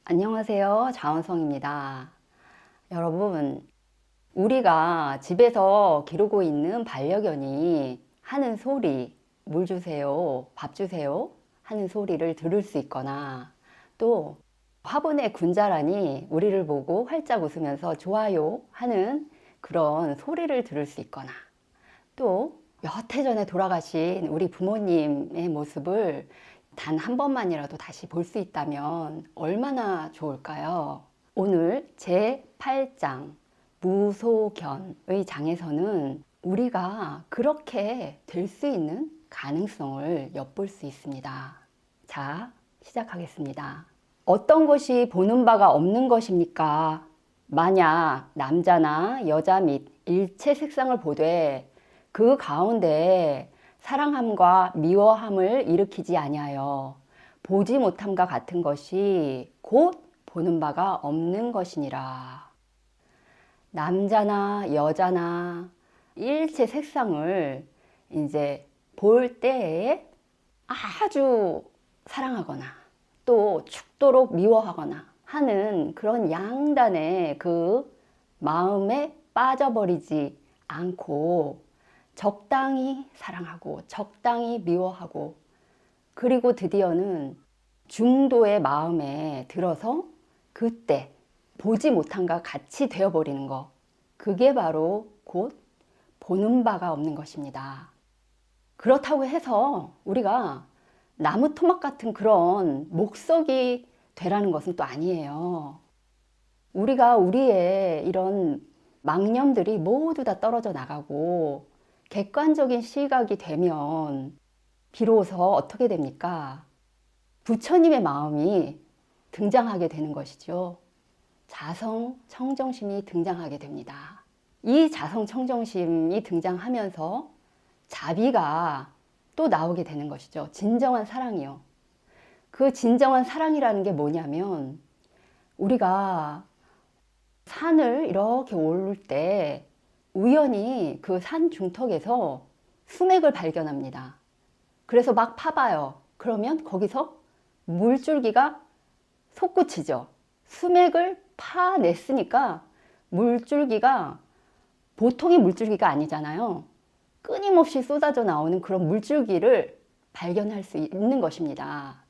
안녕하세요. 자원성입니다. 여러분, 우리가 집에서 기르고 있는 반려견이 하는 소리, 물 주세요, 밥 주세요 하는 소리를 들을 수 있거나, 또 화분의 군자란이 우리를 보고 활짝 웃으면서 좋아요 하는 그런 소리를 들을 수 있거나, 또 몇 해 전에 돌아가신 우리 부모님의 모습을 단 한 번만이라도 다시 볼 수 있다면 얼마나 좋을까요? 오늘 제 8장 무소견의 장에서는 우리가 그렇게 될 수 있는 가능성을 엿볼 수 있습니다. 자, 시작하겠습니다. 어떤 것이 보는 바가 없는 것입니까? 만약 남자나 여자 및 일체 색상을 보되 그 가운데 사랑함과 미워함을 일으키지 아니하여 보지 못함과 같은 것이 곧 보는 바가 없는 것이니라. 남자나 여자나 일체 색상을 이제 볼 때에 아주 사랑하거나 또 죽도록 미워하거나 하는 그런 양단의 그 마음에 빠져버리지 않고 적당히 사랑하고 적당히 미워하고, 그리고 드디어는 중도의 마음에 들어서 그때 보지 못함과 같이 되어버리는 것, 그게 바로 곧 보는 바가 없는 것입니다. 그렇다고 해서 우리가 나무 토막 같은 그런 목석이 되라는 것은 또 아니에요. 우리가 우리의 이런 망념들이 모두 다 떨어져 나가고 객관적인 시각이 되면 비로소 어떻게 됩니까? 부처님의 마음이 등장하게 되는 것이죠. 자성 청정심이 등장하게 됩니다. 이 자성 청정심이 등장하면서 자비가 또 나오게 되는 것이죠. 진정한 사랑이요. 그 진정한 사랑이라는 게 뭐냐면, 우리가 산을 이렇게 오를 때 우연히 그 산 중턱에서 수맥을 발견합니다. 그래서 막 파봐요. 그러면 거기서 물줄기가 솟구치죠. 수맥을 파냈으니까 물줄기가 보통의 물줄기가 아니잖아요. 끊임없이 쏟아져 나오는 그런 물줄기를 발견할 수 있는 것입니다.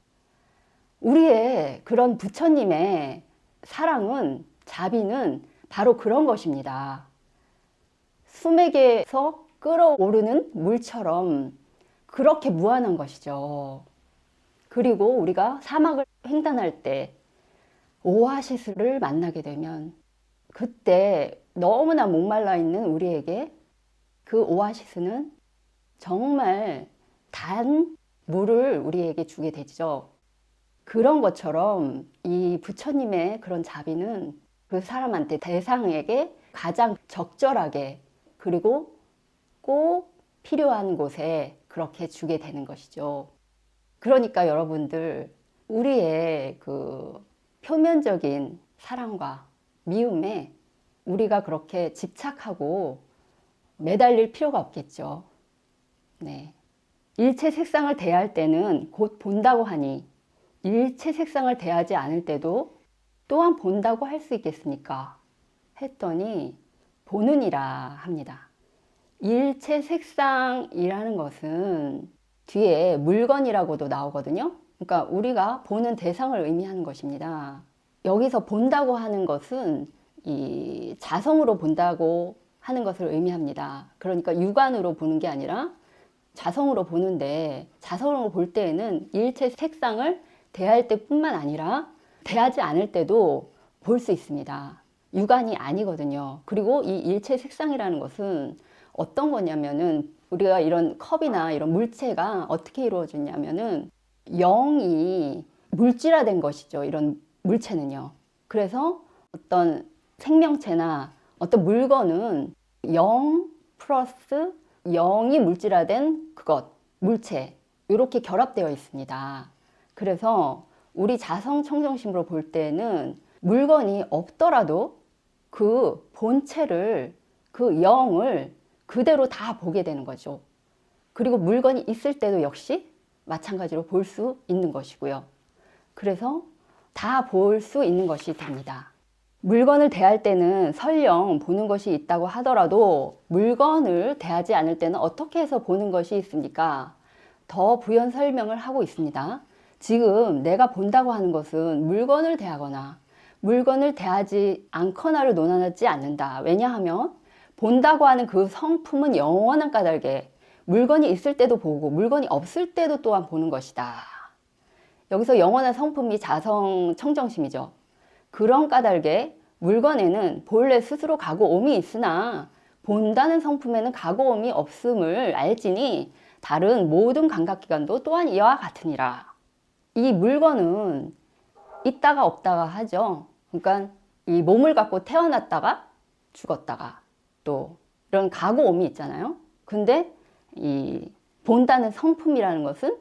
우리의 그런 부처님의 사랑은, 자비는 바로 그런 것입니다. 수맥에서 끓어오르는 물처럼 그렇게 무한한 것이죠. 그리고 우리가 사막을 횡단할 때 오아시스를 만나게 되면 그때 너무나 목말라 있는 우리에게 그 오아시스는 정말 단 물을 우리에게 주게 되죠. 그런 것처럼 이 부처님의 그런 자비는 그 사람한테, 대상에게 가장 적절하게, 그리고 꼭 필요한 곳에 그렇게 주게 되는 것이죠. 그러니까 여러분들, 우리의 그 표면적인 사랑과 미움에 우리가 그렇게 집착하고 매달릴 필요가 없겠죠. 네. 일체 색상을 대할 때는 곧 본다고 하니 일체 색상을 대하지 않을 때도 또한 본다고 할 수 있겠습니까? 했더니 보느니라 합니다. 일체 색상이라는 것은 뒤에 물건이라고도 나오거든요. 그러니까 우리가 보는 대상을 의미하는 것입니다. 여기서 본다고 하는 것은 이 자성으로 본다고 하는 것을 의미합니다. 그러니까 육안으로 보는 게 아니라 자성으로 보는데, 자성으로 볼 때에는 일체 색상을 대할 때뿐만 아니라 대하지 않을 때도 볼 수 있습니다. 육안이 아니거든요. 그리고 이 일체 색상이라는 것은 어떤 거냐면은, 우리가 이런 컵이나 이런 물체가 어떻게 이루어지냐면은 영이 물질화된 것이죠. 이런 물체는요. 그래서 어떤 생명체나 어떤 물건은 영 플러스 영이 물질화된 그것, 물체, 이렇게 결합되어 있습니다. 그래서 우리 자성 청정심으로 볼 때는 물건이 없더라도 그 본체를, 그 영을 그대로 다 보게 되는 거죠. 그리고 물건이 있을 때도 역시 마찬가지로 볼 수 있는 것이고요. 그래서 다 볼 수 있는 것이 됩니다. 물건을 대할 때는 설령 보는 것이 있다고 하더라도 물건을 대하지 않을 때는 어떻게 해서 보는 것이 있습니까? 더 부연 설명을 하고 있습니다. 지금 내가 본다고 하는 것은 물건을 대하거나 물건을 대하지 않거나를 논하지 않는다. 왜냐하면 본다고 하는 그 성품은 영원한 까닭에 물건이 있을 때도 보고 물건이 없을 때도 또한 보는 것이다. 여기서 영원한 성품이 자성 청정심이죠. 그런 까닭에 물건에는 본래 스스로 가고옴이 있으나 본다는 성품에는 가고옴이 없음을 알지니 다른 모든 감각기관도 또한 이와 같으니라. 이 물건은 있다가 없다가 하죠. 그러니까 이 몸을 갖고 태어났다가 죽었다가 또 이런 가고옴이 있잖아요. 근데 이 본다는 성품이라는 것은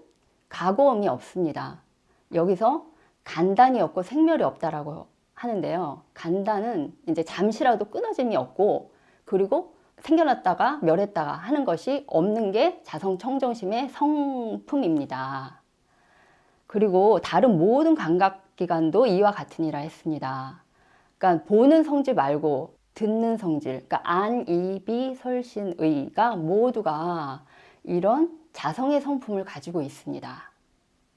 가고옴이 없습니다. 여기서 간단이 없고 생멸이 없다라고 하는데요. 간단은 이제 잠시라도 끊어짐이 없고 그리고 생겨났다가 멸했다가 하는 것이 없는 게 자성청정심의 성품입니다. 그리고 다른 모든 감각기관도 이와 같으니라 했습니다. 그러니까 보는 성질 말고 듣는 성질, 그러니까 안, 이, 비, 설, 신, 의가 모두가 이런 자성의 성품을 가지고 있습니다.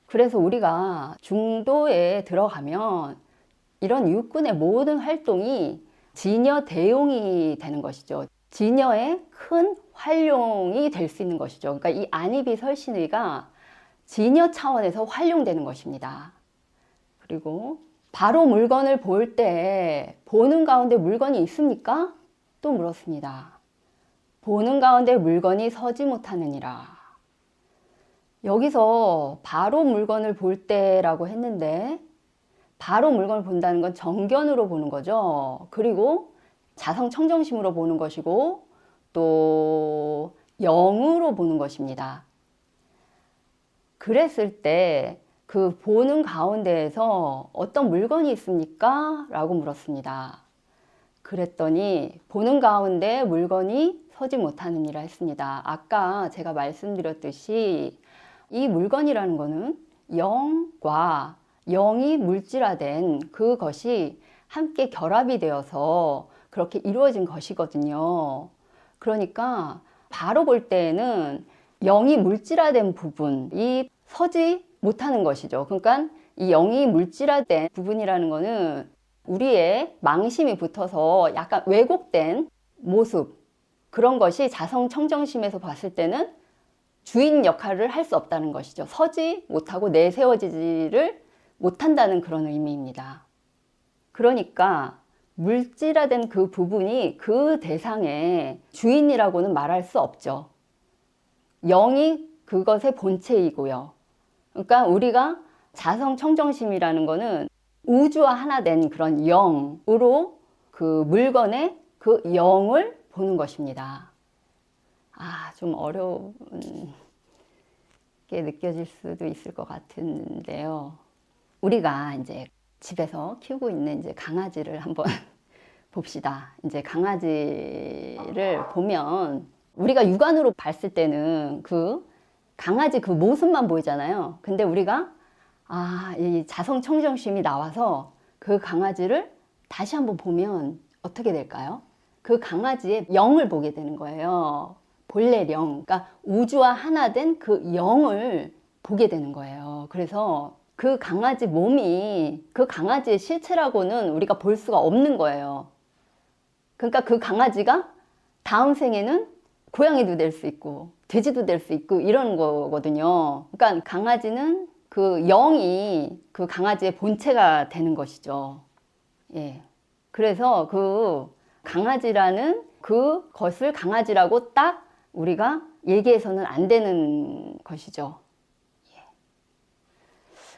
그래서 우리가 중도에 들어가면 이런 육군의 모든 활동이 진여 대용이 되는 것이죠. 진여의 큰 활용이 될 수 있는 것이죠. 그러니까 이 안이비 설신의가 진여 차원에서 활용되는 것입니다. 그리고 바로 물건을 볼 때 보는 가운데 물건이 있습니까? 또 물었습니다. 보는 가운데 물건이 서지 못하느니라. 여기서 바로 물건을 볼 때라고 했는데 바로 물건을 본다는 건 정견으로 보는 거죠. 그리고 자성 청정심으로 보는 것이고 또 영으로 보는 것입니다. 그랬을 때 그 보는 가운데에서 어떤 물건이 있습니까? 라고 물었습니다. 그랬더니 보는 가운데 물건이 서지 못하느니라 했습니다. 아까 제가 말씀드렸듯이 이 물건이라는 것은 영과 영이 물질화된 그것이 함께 결합이 되어서 그렇게 이루어진 것이거든요. 그러니까 바로 볼 때에는 영이 물질화된 부분이 서지 못하는 것이죠. 그러니까 이 영이 물질화된 부분이라는 것은 우리의 망심이 붙어서 약간 왜곡된 모습, 그런 것이 자성 청정심에서 봤을 때는 주인 역할을 할 수 없다는 것이죠. 서지 못하고 내세워지지를 못한다는 그런 의미입니다. 그러니까 물질화된 그 부분이 그 대상의 주인이라고는 말할 수 없죠. 영이 그것의 본체이고요. 그러니까 우리가 자성 청정심이라는 거는 우주와 하나 된 그런 영으로 그 물건의 그 영을 보는 것입니다. 좀 어려운 게 느껴질 수도 있을 것 같은데요. 우리가 이제 집에서 키우고 있는 이제 강아지를 한번 봅시다. 이제 강아지를 보면 우리가 육안으로 봤을 때는 그 강아지 그 모습만 보이잖아요. 근데 우리가 이 자성 청정심이 나와서 그 강아지를 다시 한번 보면 어떻게 될까요? 그 강아지의 영을 보게 되는 거예요. 본래 영, 그러니까 우주와 하나 된 그 영을 보게 되는 거예요. 그래서 그 강아지 몸이 그 강아지의 실체라고는 우리가 볼 수가 없는 거예요. 그러니까 그 강아지가 다음 생에는 고양이도 될 수 있고 돼지도 될 수 있고 이런 거거든요. 그러니까 강아지는 그 영이 그 강아지의 본체가 되는 것이죠. 예. 그래서 그 강아지라는 그것을 강아지라고 딱 우리가 얘기해서는 안 되는 것이죠. 예.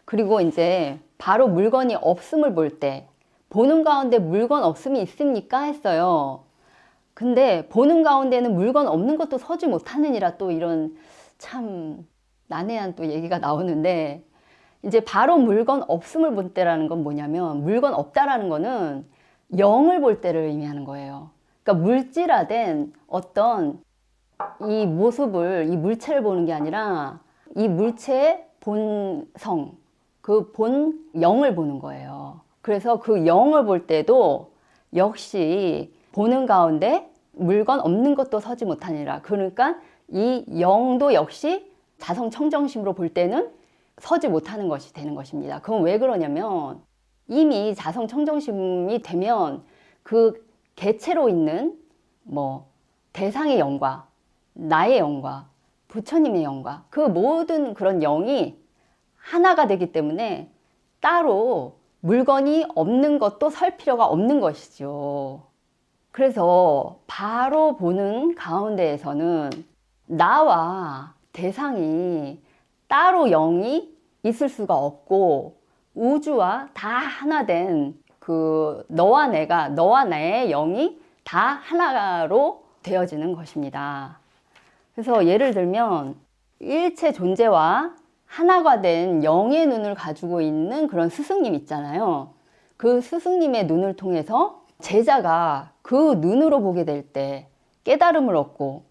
그리고 이제 바로 물건이 없음을 볼 때 보는 가운데 물건 없음이 있습니까? 했어요. 근데 보는 가운데는 물건 없는 것도 서지 못하느니라 또 이런 참 난해한 또 얘기가 나오는데 이제 바로 물건 없음을 볼 때라는 건 뭐냐면 물건 없다라는 거는 영을 볼 때를 의미하는 거예요. 그러니까 물질화된 어떤 이 모습을 이 물체를 보는 게 아니라 이 물체의 본성 그 본 영을 보는 거예요. 그래서 그 영을 볼 때도 역시 보는 가운데 물건 없는 것도 서지 못하니라. 그러니까 이 영도 역시 자성청정심으로 볼 때는 서지 못하는 것이 되는 것입니다. 그건 왜 그러냐면 이미 자성청정심이 되면 그 개체로 있는 뭐 대상의 영과 나의 영과 부처님의 영과 그 모든 그런 영이 하나가 되기 때문에 따로 물건이 없는 것도 설 필요가 없는 것이죠. 그래서 바로 보는 가운데에서는 나와 대상이 따로 영이 있을 수가 없고 우주와 다 하나 된 그 너와 내가, 너와 나의 영이 다 하나로 되어지는 것입니다. 그래서 예를 들면 일체 존재와 하나가 된 영의 눈을 가지고 있는 그런 스승님 있잖아요. 그 스승님의 눈을 통해서 제자가 그 눈으로 보게 될 때 깨달음을 얻고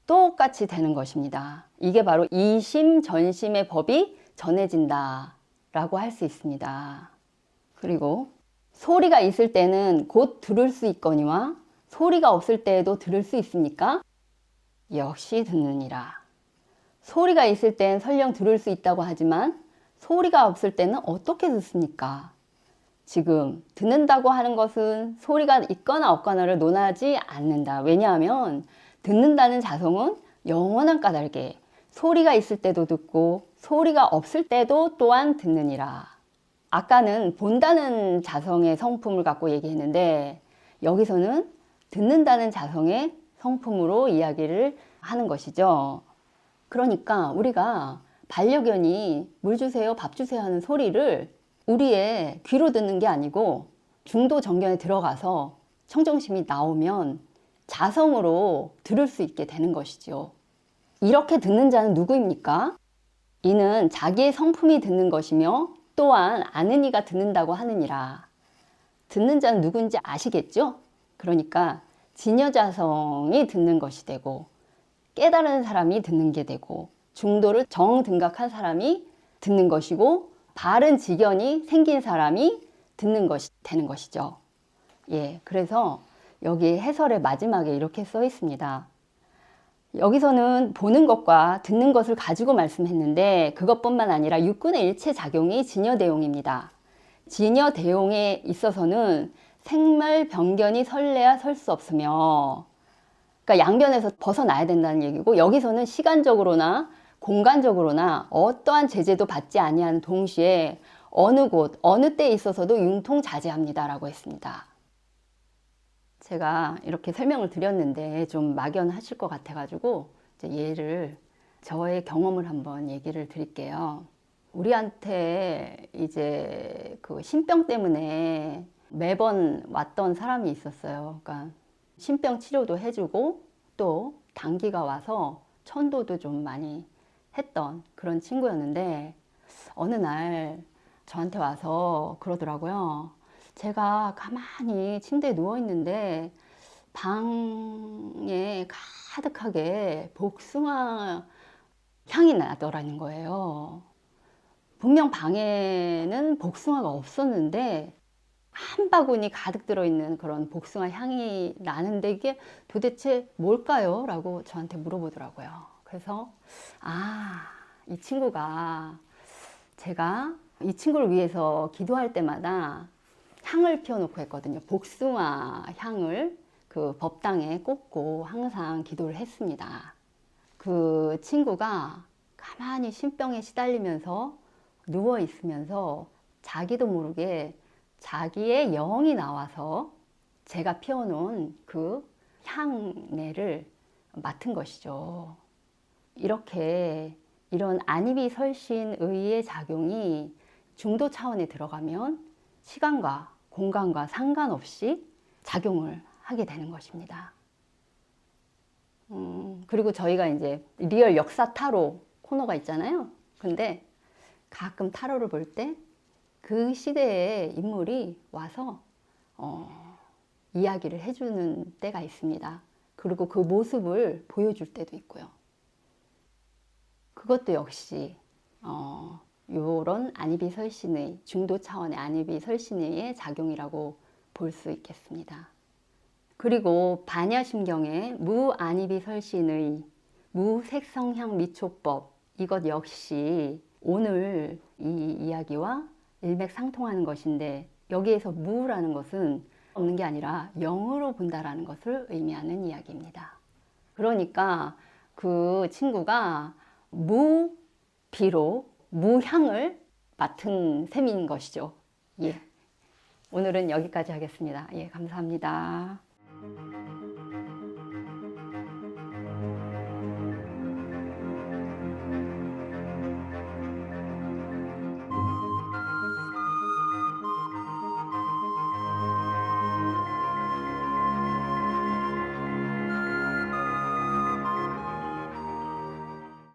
똑같이 되는 것입니다. 이게 바로 이심전심의 법이 전해진다 라고 할 수 있습니다. 그리고 소리가 있을 때는 곧 들을 수 있거니와 소리가 없을 때에도 들을 수 있습니까? 역시 듣느니라. 소리가 있을 땐 설령 들을 수 있다고 하지만 소리가 없을 때는 어떻게 듣습니까? 지금 듣는다고 하는 것은 소리가 있거나 없거나를 논하지 않는다. 왜냐하면 듣는다는 자성은 영원한 까닭에 소리가 있을 때도 듣고 소리가 없을 때도 또한 듣느니라. 아까는 본다는 자성의 성품을 갖고 얘기했는데 여기서는 듣는다는 자성의 성품으로 이야기를 하는 것이죠. 그러니까 우리가 반려견이 물 주세요, 밥 주세요 하는 소리를 우리의 귀로 듣는 게 아니고 중도 정견에 들어가서 청정심이 나오면 자성으로 들을 수 있게 되는 것이죠. 이렇게 듣는 자는 누구입니까? 이는 자기의 성품이 듣는 것이며 또한 아는 이가 듣는다고 하느니라. 듣는 자는 누군지 아시겠죠? 그러니까 진여자성이 듣는 것이 되고 깨달은 사람이 듣는 게 되고 중도를 정등각한 사람이 듣는 것이고 바른 지견이 생긴 사람이 듣는 것이 되는 것이죠. 예, 그래서 여기 해설의 마지막에 이렇게 써 있습니다. 여기서는 보는 것과 듣는 것을 가지고 말씀했는데 그것뿐만 아니라 육군의 일체 작용이 진여대용입니다. 진여대용에 있어서는 생멸병견이 설래야 설 수 없으며 그러니까 양변에서 벗어나야 된다는 얘기고 여기서는 시간적으로나 공간적으로나 어떠한 제재도 받지 아니한 동시에 어느 곳 어느 때에 있어서도 융통자제합니다 라고 했습니다. 제가 이렇게 설명을 드렸는데 좀 막연하실 것 같아 가지고 이제 저의 경험을 한번 얘기를 드릴게요. 우리한테 이제 그 신병 때문에 매번 왔던 사람이 있었어요. 그러니까 신병 치료도 해주고 또 단기가 와서 천도도 좀 많이 했던 그런 친구였는데 어느 날 저한테 와서 그러더라고요. 제가 가만히 침대에 누워있는데 방에 가득하게 복숭아 향이 나더라는 거예요. 분명 방에는 복숭아가 없었는데 한 바구니 가득 들어있는 그런 복숭아 향이 나는데 이게 도대체 뭘까요? 라고 저한테 물어보더라고요. 그래서 이 친구가 제가 이 친구를 위해서 기도할 때마다 향을 피워놓고 했거든요. 복숭아 향을 그 법당에 꽂고 항상 기도를 했습니다. 그 친구가 가만히 신병에 시달리면서 누워 있으면서 자기도 모르게 자기의 영이 나와서 제가 피워놓은 그 향내를 맡은 것이죠. 이렇게 이런 안이비설신의의 작용이 중도 차원에 들어가면 시간과 공간과 상관없이 작용을 하게 되는 것입니다. 그리고 저희가 이제 리얼 역사 타로 코너가 있잖아요. 근데 가끔 타로를 볼 때 그 시대의 인물이 와서 이야기를 해주는 때가 있습니다. 그리고 그 모습을 보여줄 때도 있고요. 그것도 역시 요런 안이비설신의 중도 차원의 안이비설신의의 작용이라고 볼 수 있겠습니다. 그리고 반야심경의 무안이비설신의 무색성향 미초법, 이것 역시 오늘 이 이야기와 일맥상통하는 것인데, 여기에서 무라는 것은 없는 게 아니라 영으로 본다라는 것을 의미하는 이야기입니다. 그러니까 그 친구가 무비로 무향을 맡은 셈인 것이죠. 예. 오늘은 여기까지 하겠습니다. 예, 감사합니다.